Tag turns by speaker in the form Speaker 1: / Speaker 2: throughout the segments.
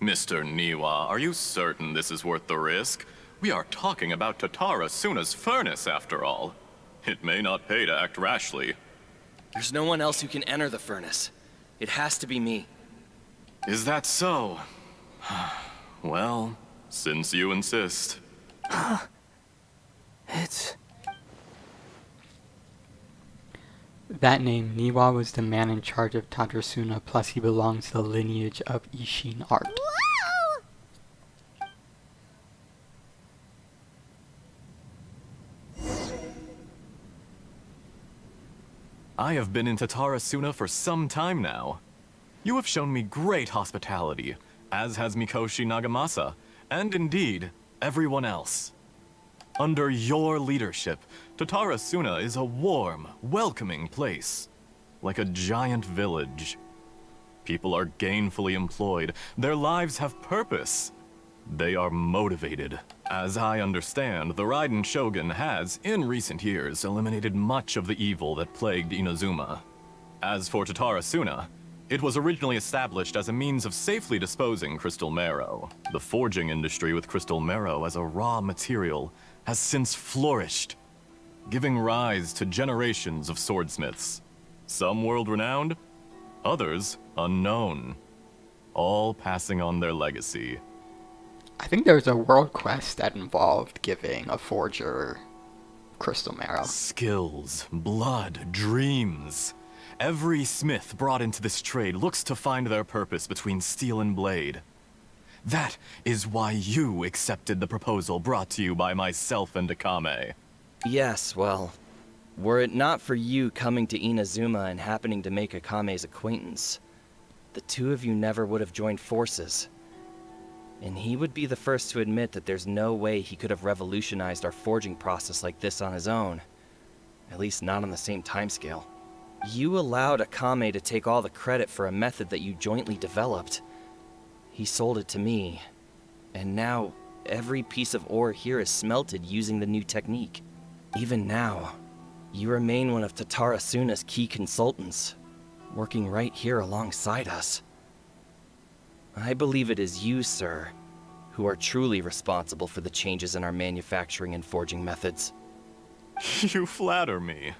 Speaker 1: Mr. Niwa, are you certain this is worth the risk? We are talking about Tatarasuna's furnace, after all. It may not pay to act rashly.
Speaker 2: There's no one else who can enter the furnace. It has to be me.
Speaker 1: Is that so? Well, since you insist.
Speaker 3: It's... That name, Niwa was the man in charge of Tatarasuna, plus he belongs to the lineage of Ishin art.
Speaker 1: I have been in Tatarasuna for some time now. You have shown me great hospitality, as has Mikoshi Nagamasa, and indeed, everyone else. Under your leadership, Tatarasuna is a warm, welcoming place, like a giant village. People are gainfully employed, their lives have purpose. They are motivated. As I understand, the Raiden Shogun has, in recent years, eliminated much of the evil that plagued Inazuma. As for Tatarasuna, it was originally established as a means of safely disposing crystal marrow. The forging industry with crystal marrow as a raw material has since flourished, giving rise to generations of swordsmiths. Some world-renowned, others unknown, all passing on their legacy.
Speaker 3: I think there was a world quest that involved giving a forger crystal marrow.
Speaker 1: Skills, blood, dreams. Every smith brought into this trade looks to find their purpose between steel and blade. That is why you accepted the proposal brought to you by myself and Akame.
Speaker 2: Yes, well, were it not for you coming to Inazuma and happening to make Akame's acquaintance, the two of you never would have joined forces. And he would be the first to admit that there's no way he could have revolutionized our forging process like this on his own. At least not on the same timescale. You allowed Akame to take all the credit for a method that you jointly developed. He sold it to me, and now every piece of ore here is smelted using the new technique. Even now, you remain one of Tatarasuna's key consultants, working right here alongside us. I believe it is you, sir, who are truly responsible for the changes in our manufacturing and forging methods.
Speaker 1: You flatter me.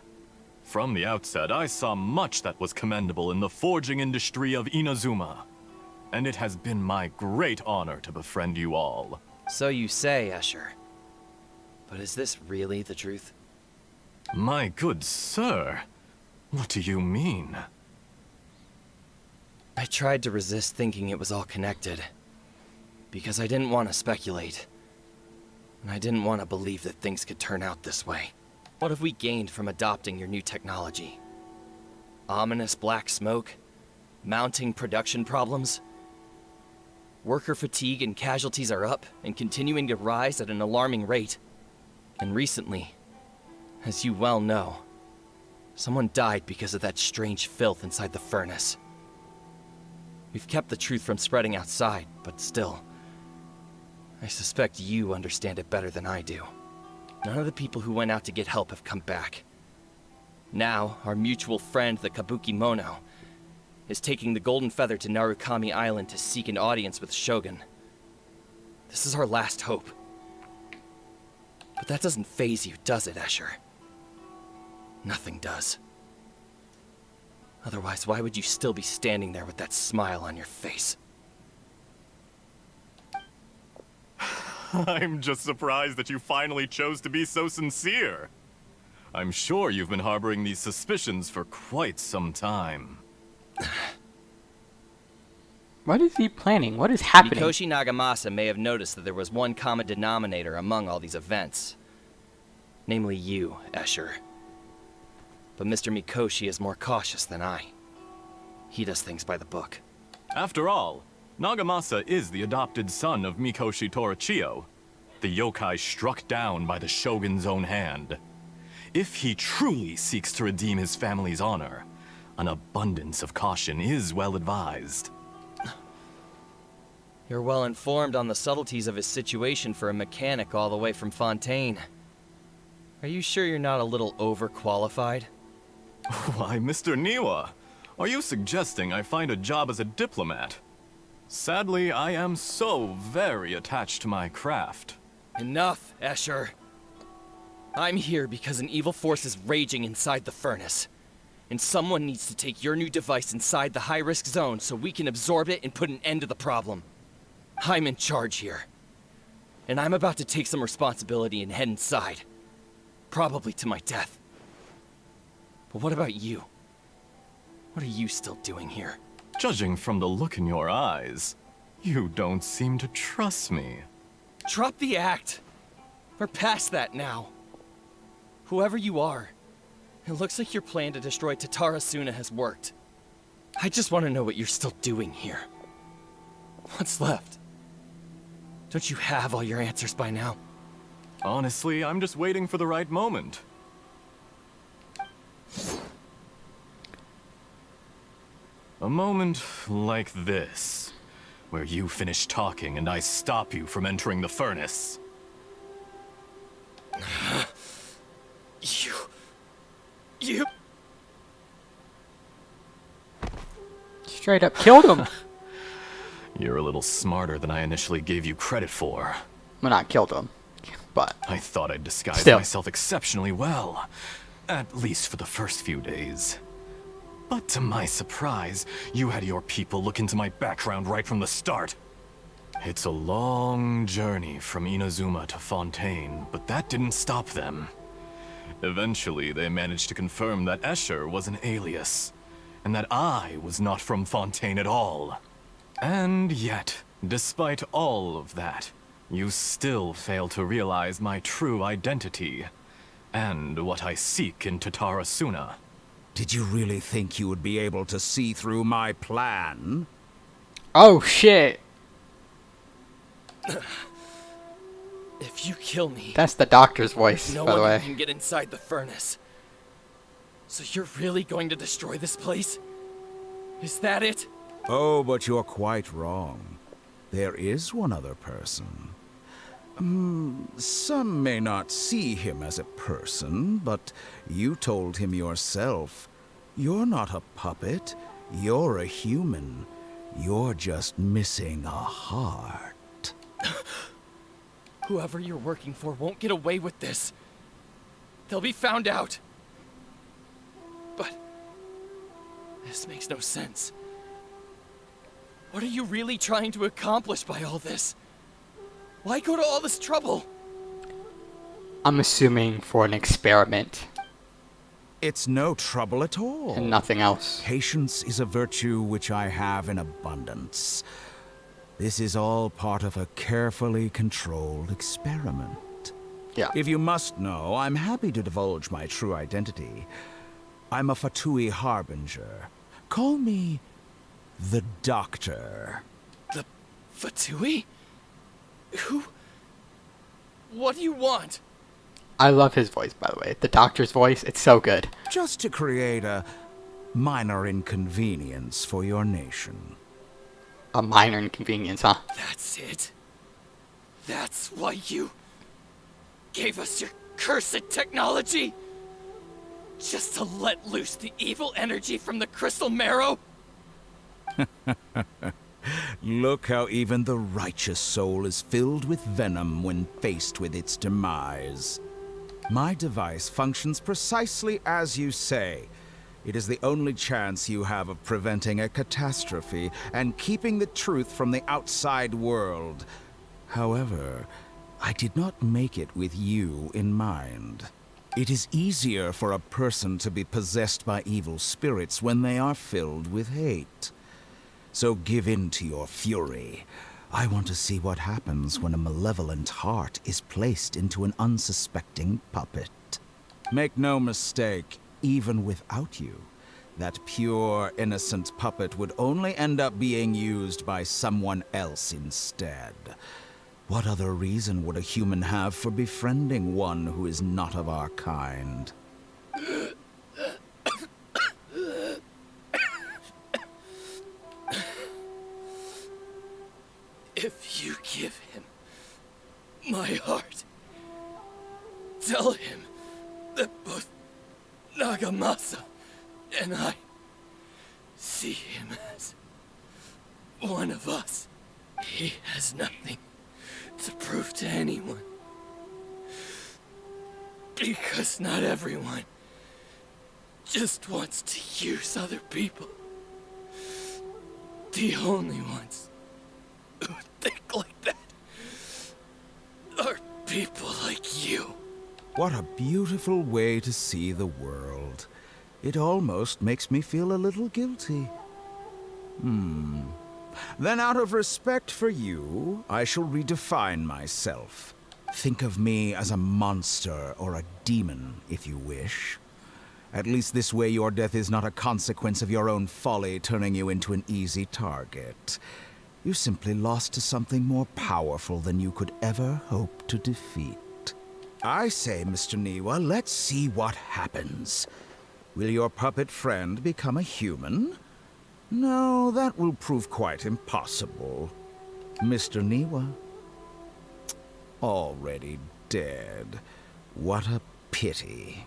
Speaker 1: From the outset, I saw much that was commendable in the forging industry of Inazuma. And it has been my great honor to befriend you all.
Speaker 2: So you say, Escher. But is this really the truth?
Speaker 1: My good sir, what do you mean?
Speaker 2: I tried to resist thinking it was all connected, because I didn't want to speculate, and I didn't want to believe that things could turn out this way. What have we gained from adopting your new technology? Ominous black smoke? Mounting production problems? Worker fatigue and casualties are up and continuing to rise at an alarming rate. And recently, as you well know, someone died because of that strange filth inside the furnace. We've kept the truth from spreading outside, but still, I suspect you understand it better than I do. None of the people who went out to get help have come back. Now, our mutual friend, the Kabuki Mono, is taking the Golden Feather to Narukami Island to seek an audience with Shogun. This is our last hope. But that doesn't faze you, does it, Escher? Nothing does. Otherwise, why would you still be standing there with that smile on your face?
Speaker 1: I'm just surprised that you finally chose to be so sincere. I'm sure you've been harboring these suspicions for quite some time.
Speaker 3: What is he planning? What is happening?
Speaker 2: Mikoshi Nagamasa may have noticed that there was one common denominator among all these events. Namely you, Escher. But Mr. Mikoshi is more cautious than I. He does things by the book.
Speaker 1: After all, Nagamasa is the adopted son of Mikoshi Torachiyo, the yokai struck down by the Shogun's own hand. If he truly seeks to redeem his family's honor, an abundance of caution is well advised.
Speaker 2: You're well informed on the subtleties of his situation for a mechanic all the way from Fontaine. Are you sure you're not a little overqualified?
Speaker 1: Why, Mr. Niwa, are you suggesting I find a job as a diplomat? Sadly, I am so very attached to my craft.
Speaker 2: Enough, Escher. I'm here because an evil force is raging inside the furnace. And someone needs to take your new device inside the high-risk zone so we can absorb it and put an end to the problem. I'm in charge here. And I'm about to take some responsibility and head inside. Probably to my death. But what about you? What are you still doing here?
Speaker 1: Judging from the look in your eyes, you don't seem to trust me.
Speaker 2: Drop the act. We're past that now. Whoever you are, it looks like your plan to destroy Tatarasuna has worked. I just want to know what you're still doing here. What's left? Don't you have all your answers by now?
Speaker 1: Honestly, I'm just waiting for the right moment. A moment like this, where you finish talking and I stop you from entering the furnace.
Speaker 2: You...
Speaker 3: Straight up killed him.
Speaker 1: You're a little smarter than I initially gave you credit for.
Speaker 3: Well, not killed him, but
Speaker 1: I thought I'd disguised
Speaker 3: Still.
Speaker 1: myself exceptionally well, at least for the first few days. But to my surprise, you had your people look into my background right from the start. It's a long journey from Inazuma to Fontaine, but that didn't stop them. Eventually, they managed to confirm that Escher was an alias, and that I was not from Fontaine at all. And yet, despite all of that, you still fail to realize my true identity, and what I seek in Tatarasuna.
Speaker 4: Did you really think you would be able to see through my plan?
Speaker 3: oh shit,
Speaker 2: If you kill me,
Speaker 3: that's the doctor's voice,
Speaker 2: no
Speaker 3: by the
Speaker 2: one
Speaker 3: way.
Speaker 2: can get inside the furnace. So you're really going to destroy this place? Is that it?
Speaker 4: Oh, but you're quite wrong. There is one other person. Some may not see him as a person, but you told him yourself. You're not a puppet. You're a human. You're just missing a heart.
Speaker 2: Whoever you're working for won't get away with this. They'll be found out. But this makes no sense. What are you really trying to accomplish by all this? Why go to all this trouble?
Speaker 3: I'm assuming for an experiment
Speaker 4: It's no trouble at all.
Speaker 3: and nothing else.
Speaker 4: Patience is a virtue which I have in abundance. This is all part of a carefully controlled experiment.
Speaker 3: Yeah.
Speaker 4: If you must know, I'm happy to divulge my true identity. I'm a Fatui Harbinger. Call me the Doctor.
Speaker 2: The Fatui? Who? What do you want?
Speaker 3: I love his voice, by the way. The doctor's voice, it's so good.
Speaker 4: Just to create a minor inconvenience for your nation.
Speaker 3: A minor inconvenience, huh?
Speaker 2: That's it. That's why you gave us your cursed technology? Just to let loose the evil energy from the crystal marrow?
Speaker 4: Look how even the righteous soul is filled with venom when faced with its demise. My device functions precisely as you say. It is the only chance you have of preventing a catastrophe and keeping the truth from the outside world. However, I did not make it with you in mind. It is easier for a person to be possessed by evil spirits when they are filled with hate. So give in to your fury. I want to see what happens when a malevolent heart is placed into an unsuspecting puppet. Make no mistake, even without you, that pure, innocent puppet would only end up being used by someone else instead. What other reason would a human have for befriending one who is not of our kind?
Speaker 2: If you give him my heart, tell him that both Nagamasa and I see him as one of us. He has nothing to prove to anyone. Because not everyone just wants to use other people. The only ones who think like that are people like you.
Speaker 4: What a beautiful way to see the world. It almost makes me feel a little guilty. Then out of respect for you, I shall redefine myself. Think of me as a monster or a demon, if you wish. At least this way your death is not a consequence of your own folly turning you into an easy target. You simply lost to something more powerful than you could ever hope to defeat. I say, Mr. Niwa, let's see what happens. Will your puppet friend become a human? No, that will prove quite impossible. Mr. Niwa, already dead. What a pity.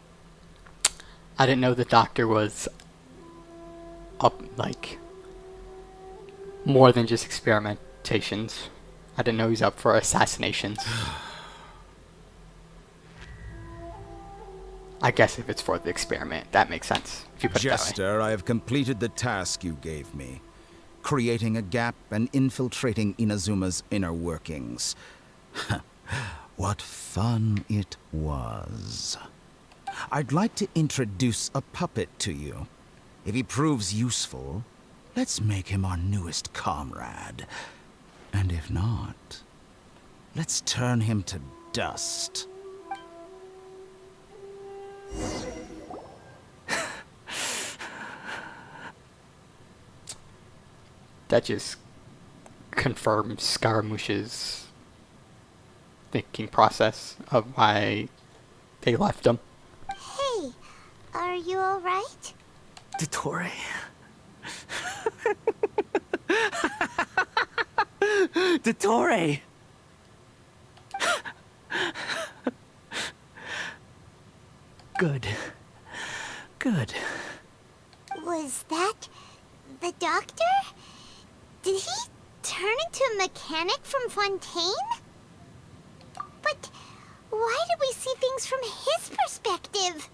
Speaker 3: I didn't know the doctor was up, like, more than just experimentations. I didn't know he's up for assassinations. I guess if it's for the experiment, that makes sense, if you put it that way.
Speaker 4: Jester, I have completed the task you gave me. Creating a gap and infiltrating Inazuma's inner workings. What fun it was. I'd like to introduce a puppet to you. If he proves useful, let's make him our newest comrade. And if not, let's turn him to dust.
Speaker 3: That just confirms Scaramouche's thinking process of why they left him.
Speaker 5: Hey, are you alright?
Speaker 6: Dottore. Dottore! Good. Good.
Speaker 5: Was that the doctor? Did he turn into a mechanic from Fontaine? But why did we see things from his perspective?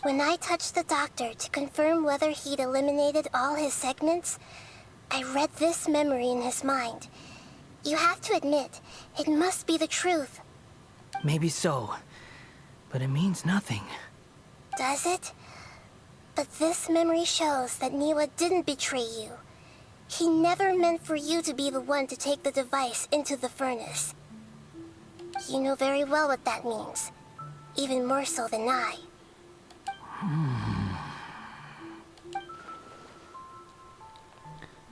Speaker 7: When I touched the doctor to confirm whether he'd eliminated all his segments, I read this memory in his mind. You have to admit, it must be the truth.
Speaker 6: Maybe so. But it means nothing.
Speaker 7: Does it? But this memory shows that Niwa didn't betray you. He never meant for you to be the one to take the device into the furnace. You know very well what that means. Even more so than I.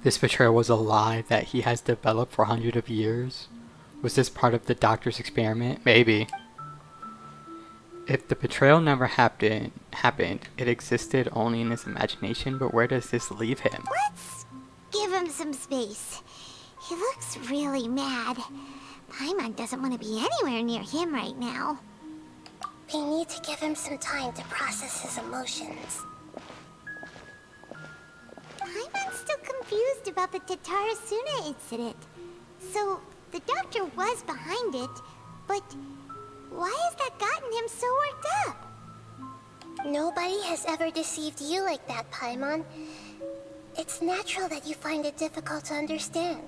Speaker 3: This betrayal was a lie that he has developed for hundreds of years. Was this part of the doctor's experiment? Maybe. If the betrayal never happened, it existed only in his imagination, but where does this leave him?
Speaker 5: Let's give him some space. He looks really mad. Paimon doesn't want to be anywhere near him right now.
Speaker 7: We need to give him some time to process his emotions.
Speaker 5: Paimon's still confused about the tatarasuna incident. So, the doctor was behind it, but why has that gotten him so worked up?
Speaker 7: Nobody has ever deceived you like that, Paimon. It's natural that you find it difficult to understand.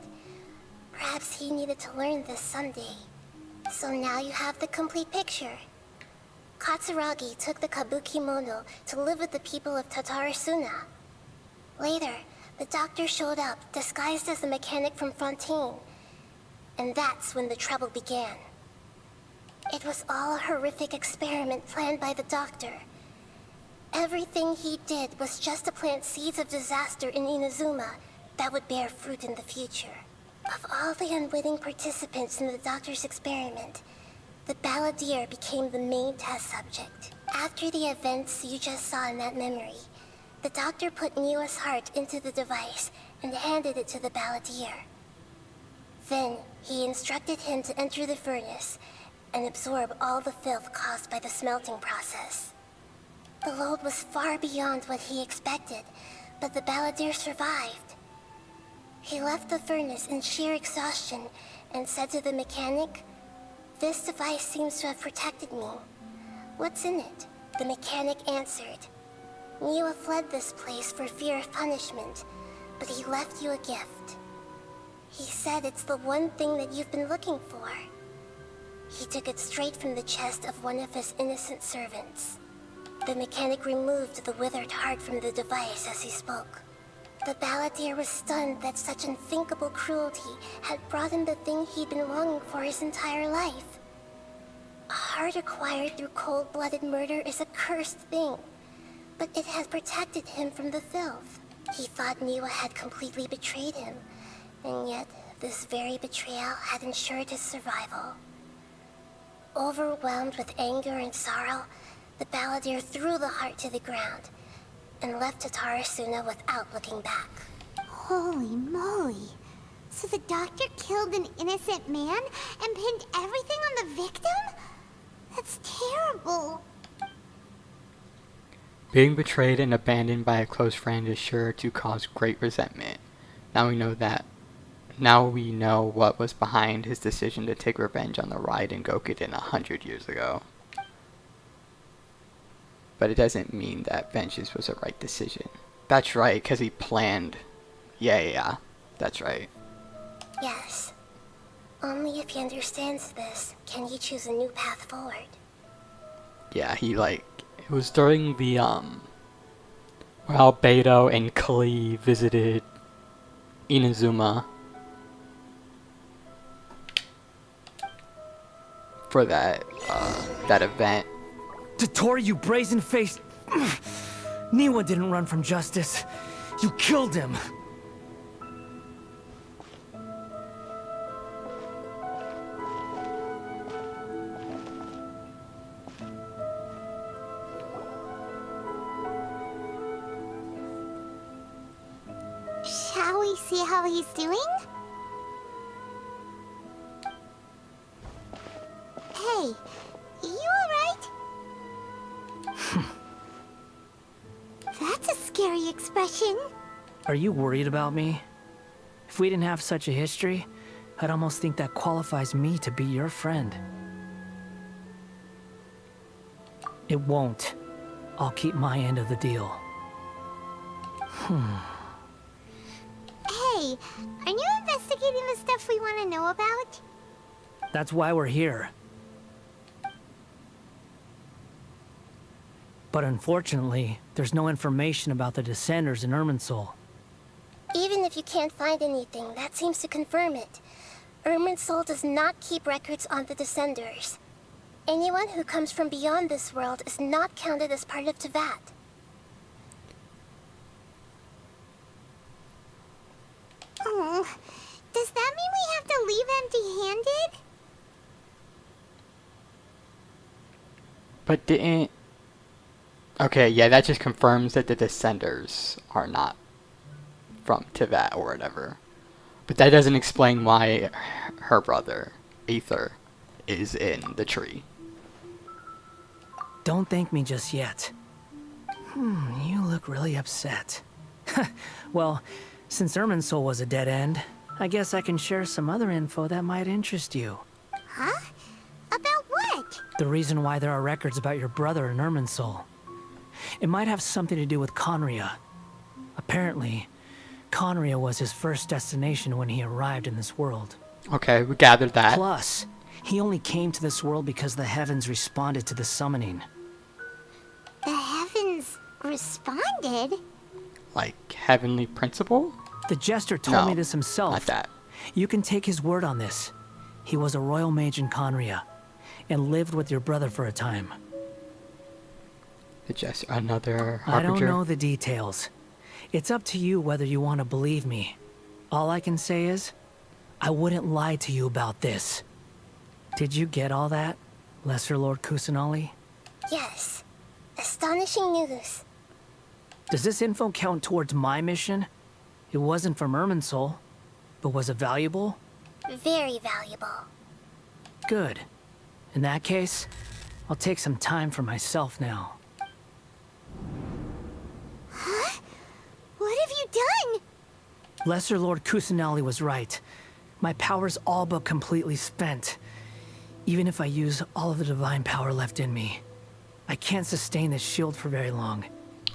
Speaker 7: Perhaps he needed to learn this someday. So now you have the complete picture. Katsuragi took the Kabuki Mono to live with the people of Tatarasuna. Later, the doctor showed up, disguised as a mechanic from Fontaine. And that's when the trouble began. It was all a horrific experiment planned by the doctor. Everything he did was just to plant seeds of disaster in Inazuma that would bear fruit in the future. Of all the unwitting participants in the doctor's experiment, the balladeer became the main test subject. After the events you just saw in that memory, the doctor put Niwa's heart into the device and handed it to the balladeer. Then, he instructed him to enter the furnace and absorb all the filth caused by the smelting process. The load was far beyond what he expected, but the balladeer survived. He left the furnace in sheer exhaustion and said to the mechanic, "This device seems to have protected me. What's in it?" The mechanic answered, "Niwa fled this place for fear of punishment, but he left you a gift. He said it's the one thing that you've been looking for." He took it straight from the chest of one of his innocent servants. The mechanic removed the withered heart from the device as he spoke. The balladeer was stunned that such unthinkable cruelty had brought him the thing he'd been longing for his entire life. A heart acquired through cold-blooded murder is a cursed thing, but it has protected him from the filth. He thought Niwa had completely betrayed him, and yet this very betrayal had ensured his survival. Overwhelmed with anger and sorrow, the balladeer threw the heart to the ground and left Tatarasuna without looking back.
Speaker 5: Holy moly. So the doctor killed an innocent man and pinned everything on the victim? That's terrible.
Speaker 3: Being betrayed and abandoned by a close friend is sure to cause great resentment. Now we know what was behind his decision to take revenge on the Raiden Gokuden 100 years ago. But it doesn't mean that vengeance was the right decision. That's right, because he planned. Yeah, that's right.
Speaker 7: Yes. Only if he understands this can he choose a new path forward.
Speaker 3: Yeah, it was during the, where Albedo and Klee visited Inazuma for that event.
Speaker 6: Tottori, you brazen-faced... Niwa didn't run from justice. You killed him.
Speaker 5: Shall we see how he's doing? Hey, you alright? That's a scary expression.
Speaker 6: Are you worried about me? If we didn't have such a history, I'd almost think that qualifies me to be your friend. It won't. I'll keep my end of the deal.
Speaker 5: Hey, are you investigating the stuff we want to know about?
Speaker 6: That's why we're here. But unfortunately, there's no information about the Descenders in Irminsul.
Speaker 7: Even if you can't find anything, that seems to confirm it. Irminsul does not keep records on the Descenders. Anyone who comes from beyond this world is not counted as part of Teyvat.
Speaker 5: Oh, does that mean we have to leave empty-handed?
Speaker 3: But didn't... Okay, yeah, that just confirms that the Descenders are not from Teyvat or whatever. But that doesn't explain why her brother, Aether, is in the tree.
Speaker 6: Don't thank me just yet. You look really upset. Well, since Irminsul was a dead end, I guess I can share some other info that might interest you.
Speaker 5: Huh? About what?
Speaker 6: The reason why there are records about your brother in Irminsul. It might have something to do with Conria. Apparently, Conria was his first destination when he arrived in this world.
Speaker 3: Okay, we gathered that.
Speaker 6: Plus, he only came to this world because the heavens responded to the summoning.
Speaker 5: The heavens responded?
Speaker 3: Like, heavenly principle?
Speaker 6: The Jester told me this himself.
Speaker 3: Not that.
Speaker 6: You can take his word on this. He was a royal mage in Conria, and lived with your brother for a time.
Speaker 3: The Jester, another
Speaker 6: harbinger? I don't know the details. It's up to you whether you want to believe me. All I can say is, I wouldn't lie to you about this. Did you get all that, Lesser Lord Kusanali?
Speaker 7: Yes. Astonishing news.
Speaker 6: Does this info count towards my mission? It wasn't from Irminsul, but was it valuable?
Speaker 7: Very valuable.
Speaker 6: Good. In that case, I'll take some time for myself now.
Speaker 5: Huh? What have you done?
Speaker 6: Lesser Lord Kusanali was right. My power's all but completely spent. Even if I use all of the divine power left in me, I can't sustain this shield for very long.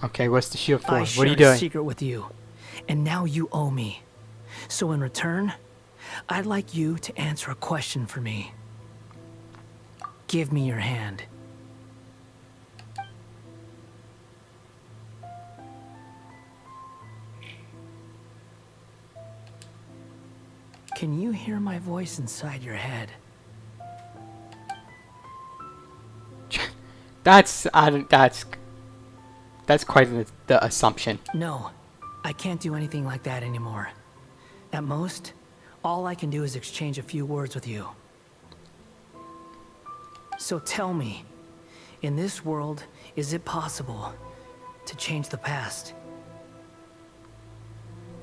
Speaker 3: Okay, what's the shield for?
Speaker 6: I
Speaker 3: What are you
Speaker 6: shared a
Speaker 3: doing?
Speaker 6: secret with you, and now you owe me. So in return, I'd like you to answer a question for me. Give me your hand. Can you hear my voice inside your head?
Speaker 3: That's quite the assumption.
Speaker 6: No, I can't do anything like that anymore. At most, all I can do is exchange a few words with you. So tell me, in this world, is it possible to change the past?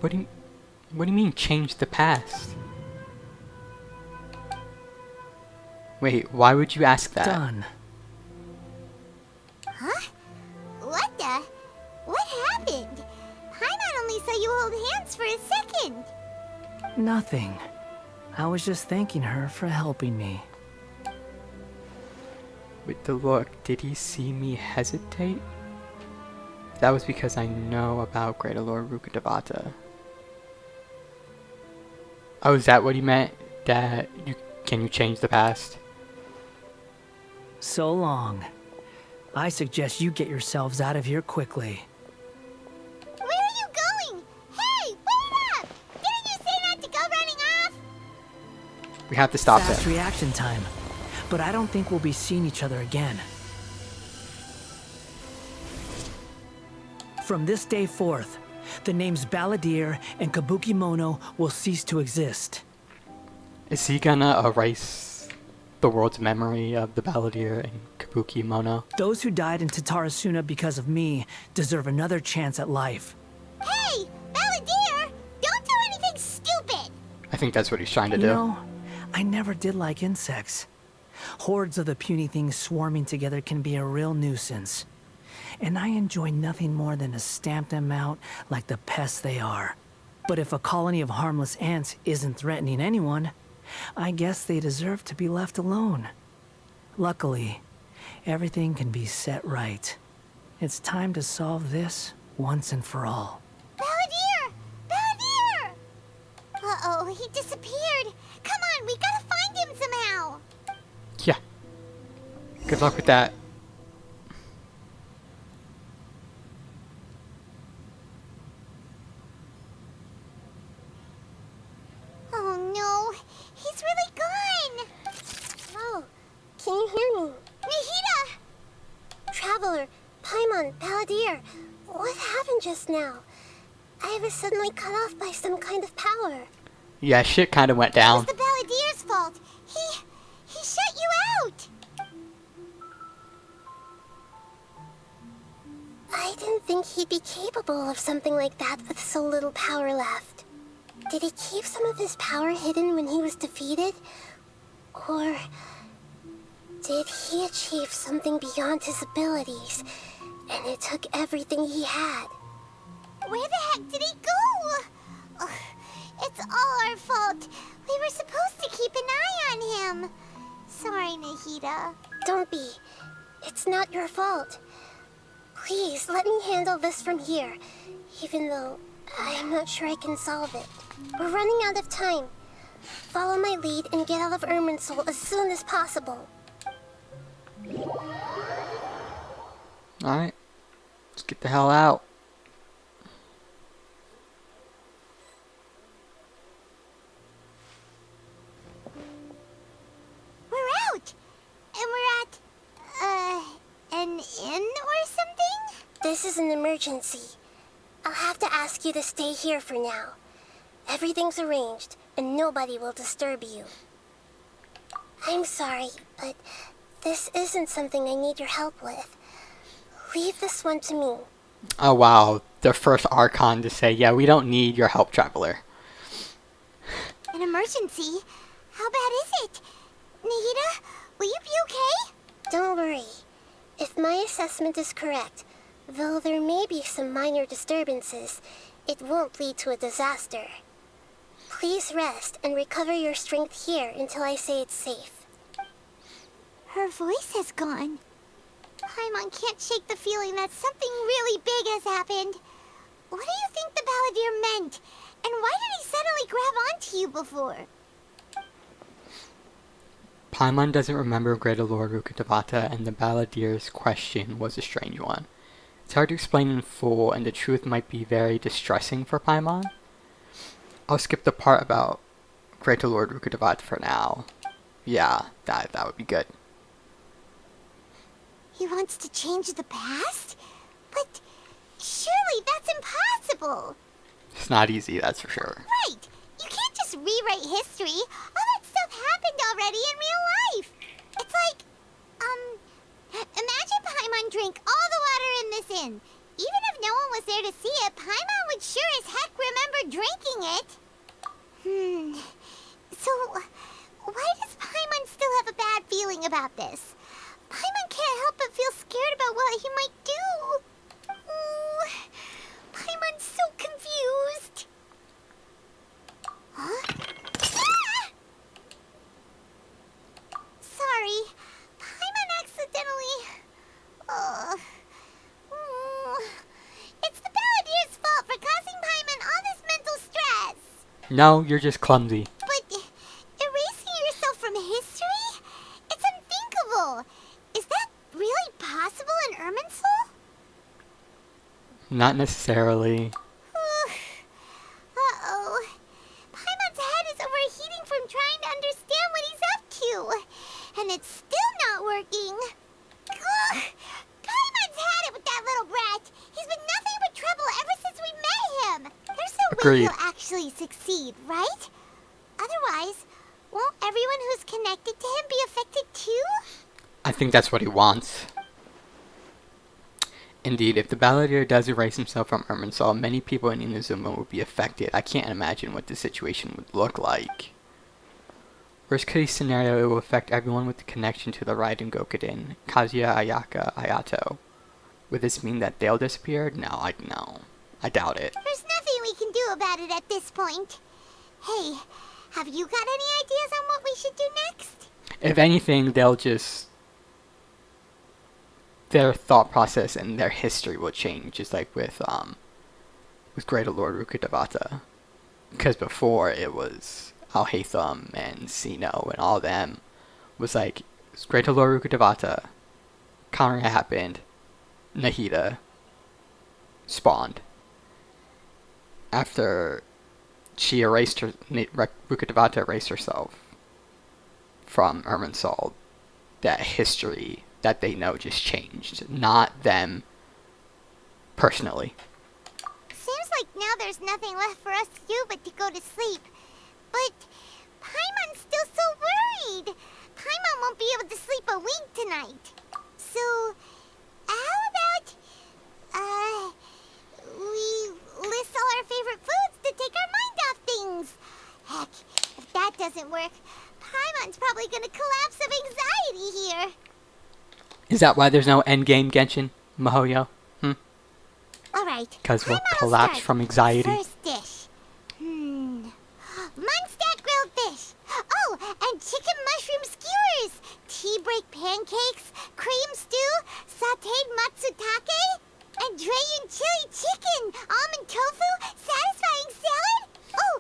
Speaker 3: What do you mean change the past? Wait, why would you ask that?
Speaker 6: Done.
Speaker 5: Huh? What the? What happened? Paimon only saw you hold hands for a second.
Speaker 6: Nothing. I was just thanking her for helping me.
Speaker 3: With the look, did he see me hesitate? That was because I know about Greater Lord Rukkhadevata. Oh, is that what he meant? That can you change the past?
Speaker 6: So long. I suggest you get yourselves out of here quickly.
Speaker 5: Where are you going? Hey, wait up! Didn't you say not to go running off?
Speaker 3: We have to stop
Speaker 6: Fast
Speaker 3: him.
Speaker 6: reaction time. But I don't think we'll be seeing each other again. From this day forth, the names Balladeer and Kabuki Mono will cease to exist.
Speaker 3: Is he gonna erase the world's memory of the Balladeer and Kabuki Mono?
Speaker 6: Those who died in Tatarasuna because of me deserve another chance at life.
Speaker 5: Hey, Balladeer! Don't do anything stupid!
Speaker 3: I think that's what he's trying to
Speaker 6: You
Speaker 3: do.
Speaker 6: know, I never did like insects. Hordes of the puny things swarming together can be a real nuisance. And I enjoy nothing more than to stamp them out like the pests they are. But if a colony of harmless ants isn't threatening anyone, I guess they deserve to be left alone. Luckily, everything can be set right. It's time to solve this once and for all.
Speaker 5: Balladeer! Balladeer! Uh-oh, he disappeared. Come on, we gotta find him somehow.
Speaker 3: Yeah. Good luck with that.
Speaker 5: Oh no, he's really gone.
Speaker 7: Oh, can you hear me?
Speaker 5: Nahida!
Speaker 7: Traveler, Paimon, Balladeer, what happened just now? I was suddenly cut off by some kind of power.
Speaker 3: Yeah, shit kind of went
Speaker 5: It was
Speaker 3: down.
Speaker 5: the Balladeer's fault. He shut you out.
Speaker 7: I didn't think he'd be capable of something like that with so little power left. Did he keep some of his power hidden when he was defeated? Or did he achieve something beyond his abilities, and it took everything he had?
Speaker 5: Where the heck did he go? Ugh, it's all our fault. We were supposed to keep an eye on him. Sorry, Nahida.
Speaker 7: Don't be. It's not your fault. Please, let me handle this from here, even though I'm not sure I can solve it. We're running out of time. Follow my lead and get out of Irminsul as soon as possible.
Speaker 3: Alright. Let's get the hell out.
Speaker 5: We're out! And we're at, an inn or something?
Speaker 7: This is an emergency. I'll have to ask you to stay here for now. Everything's arranged, and nobody will disturb you. I'm sorry, but this isn't something I need your help with. Leave this one to me.
Speaker 3: Oh wow, the first Archon to say, yeah, we don't need your help, Traveler.
Speaker 5: An emergency? How bad is it? Nahida, will you be okay?
Speaker 7: Don't worry. If my assessment is correct, though there may be some minor disturbances, it won't lead to a disaster. Please rest and recover your strength here until I say it's safe.
Speaker 5: Her voice has gone. Paimon can't shake the feeling that something really big has happened. What do you think the Balladeer meant? And why did he suddenly grab onto you before?
Speaker 3: Paimon doesn't remember Greater Lord Rukkhadevata, and the Balladeer's question was a strange one. It's hard to explain in full, and the truth might be very distressing for Paimon. I'll skip the part about Greater Lord Rukkhadevata for now. Yeah, that would be good.
Speaker 5: He wants to change the past? But surely that's impossible!
Speaker 3: It's not easy, that's for sure.
Speaker 5: Right! You can't just rewrite history. All that stuff happened already in real life. It's like, imagine Paimon drank all the water in this inn. Even if no one was there to see it, Paimon would sure as heck remember drinking it. So, why does Paimon still have a bad feeling about this? Paimon can't help but feel scared about what he might do. Ooh, Paimon's so confused. Huh? Ah! Sorry, Paimon accidentally... It's the Balladeer's fault for causing Paimon all this mental stress.
Speaker 3: No, you're just clumsy.
Speaker 5: But erasing yourself from history? It's unthinkable. Is that really possible in Irminsul?
Speaker 3: Not necessarily.
Speaker 5: Uh-oh. Paimon's head is overheating from trying to understand what he's up to. And it's still not working. Ugh. Paimon's had it with that little brat. He's been nothing but trouble ever since we met him. There's no way
Speaker 3: Agreed.
Speaker 5: he'll actually succeed, right? Otherwise, won't everyone who's connected to him be affected too?
Speaker 3: I think that's what he wants. Indeed, if the Balladeer does erase himself from Irminsul, many people in Inazuma would be affected. I can't imagine what the situation would look like. Worst case scenario, it will affect everyone with the connection to the Raiden Gokuden, Kazuya, Ayaka, Ayato. Would this mean that they'll disappear? No. I doubt it.
Speaker 5: There's nothing we can do about it at this point. Hey, have you got any ideas on what we should do next?
Speaker 3: If anything, they'll just... their thought process and their history will change, just like with Greater Lord Rukkhadevata. Because before, it was Alhaitham and Sino and all them was like, Greater Lord Rukkhadevata, counter happened, Nahida spawned. After she erased her, Rukkhadevata erased herself from Irminsul, that history that they know just changed, not them personally.
Speaker 5: Seems like now there's nothing left for us to do but to go to sleep. But Paimon's still so worried. Paimon won't be able to sleep a wink tonight. So, how about, we list all our favorite foods to take our mind off things? Heck, if that doesn't work, Paimon's probably gonna collapse of anxiety here.
Speaker 3: Is that why there's no endgame Genshin, Mihoyo?
Speaker 5: Alright.
Speaker 3: Because we'll
Speaker 5: Paimon will
Speaker 3: collapse
Speaker 5: start.
Speaker 3: from anxiety.
Speaker 5: First dish. Munstack grilled fish. Oh, and chicken mushroom skewers. Tea break pancakes, cream stew, sauteed matsutake, and Dragon chili chicken, almond tofu, satisfying salad. Oh,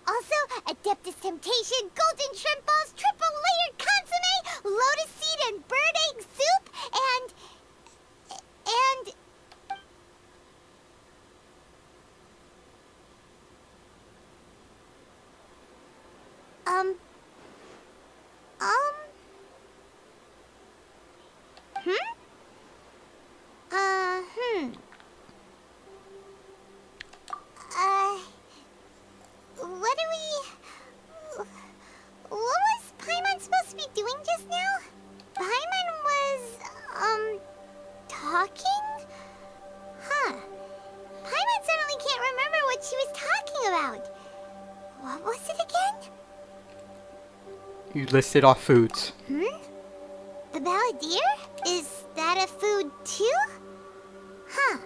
Speaker 5: also Adeptus Temptation, golden shrimp balls, triple layered consomme, lotus seed and bird egg soup, and what was Paimon supposed to be doing just now? Paimon was, talking? Huh. Paimon suddenly can't remember what she was talking about. What was it again?
Speaker 3: You listed off foods.
Speaker 5: The Balladeer? Is that a food too? Huh.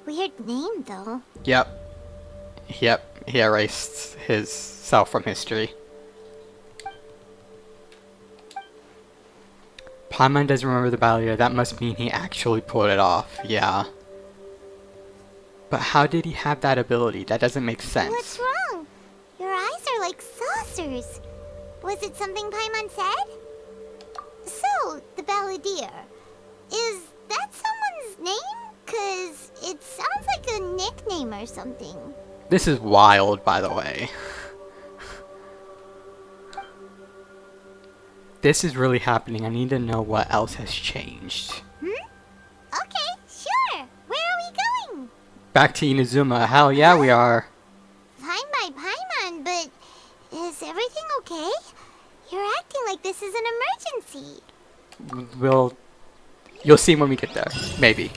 Speaker 5: Weird name though.
Speaker 3: Yep. Yep, he erased his self from history. Paimon doesn't remember the battle year. That must mean he actually pulled it off. Yeah. But how did he have that ability? That doesn't make sense.
Speaker 5: What's wrong? Your eyes are like saucers. Was it something Paimon said? So, the balladeer. Is that someone's name? 'Cause it sounds like a nickname or something.
Speaker 3: This is wild, by the way. This is really happening. I need to know what else has changed.
Speaker 5: Okay, sure. Where are we going?
Speaker 3: Back to Inazuma. Hell yeah, we are.
Speaker 5: Fine by Paimon, but is everything okay? You're acting like this is an emergency.
Speaker 3: You'll see when we get there. Maybe.